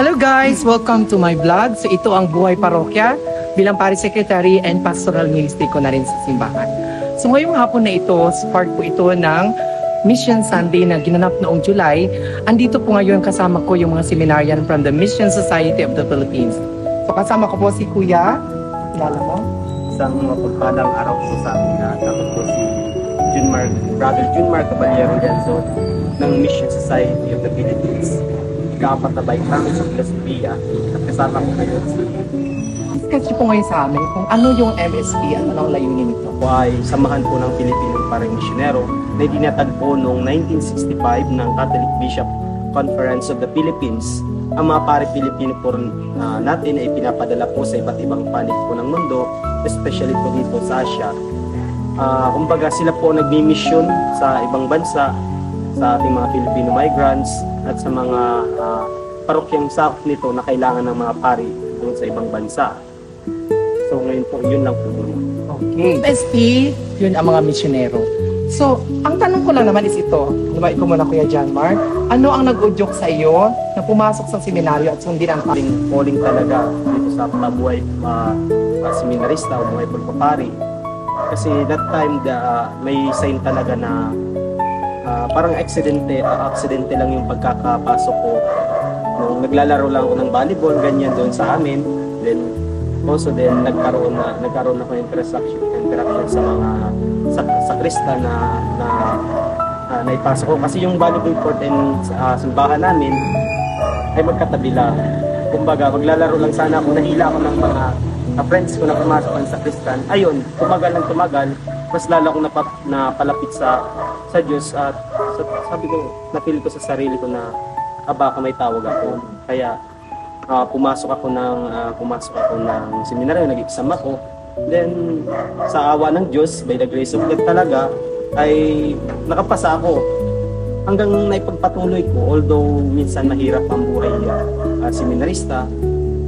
Hello guys! Welcome to my vlog. So ito ang buhay parokya bilang parish secretary and pastoral ministry ko na rin sa simbahan. So ngayong hapon na ito, part po ito ng Mission Sunday na ginanap noong July. Andito po ngayon kasama ko yung mga seminarian from the Mission Society of the Philippines. So kasama ko po si Kuya, kilala mo? Isang mapagpalang araw po sa amin na ako po si Brother Junmar Caballero Lianzo ng Mission Society of the Philippines. Ikaapat na bike namin sa Philosophia at kasama ko ngayon si Discuss po ngayon sa amin kung ano yung MSP at anong layunin nito. ay samahan po ng Pilipinong Parang Misyonero na dinatagpo noong 1965 ng Catholic Bishop Conference of the Philippines. Ang mga pare Pilipino po natin ay pinapadala po sa iba't ibang panig po ng mundo, especially po dito sa Asia. Kumbaga sila po nagmi-mission sa ibang bansa, sa ating mga Filipino migrants at sa mga parokyang sakop nito na kailangan ng mga pari doon sa ibang bansa. So ngayon po, yun lang po muna. Okay. MSP, yun ang mga misyonero. So, ang tanong ko lang naman is ito. Diba, ikaw muna Kuya Janmar, ano ang nag-udyok sa iyo na pumasok sa seminaryo at sundin ang Calling talaga dito sa pabuhay seminarista o buhay pagpapari. Kasi that time may sign talaga na parang aksidente lang yung pagkakapasok ko. Nung naglalaro lang ako ng volleyball, ganyan doon sa amin. Then nagkaroon ako ng interaction sa mga sakrista na naipasok ko. Kasi yung volleyball court and simbahan namin ay magkatabi lang. Kumbaga, maglalaro lang sana ako, nahila ako ng mga friends ko na pumasok ng sakristan. Ayun, tumagal, mas lalo akong napalapit sa Diyos at sabi ko, napili ko sa sarili ko na baka may tawag ako. Kaya pumasok ako ng seminaryo, nag-exam ako. Then sa awa ng Diyos, by the grace of God talaga, ay nakapasa ako. Hanggang naipagpatuloy ko, although minsan mahirap ang buhay seminarista,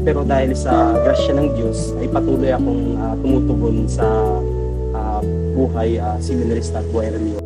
pero dahil sa grasya ng Diyos, ay patuloy akong tumutugon sa buhay seminarista at buhay reliyon.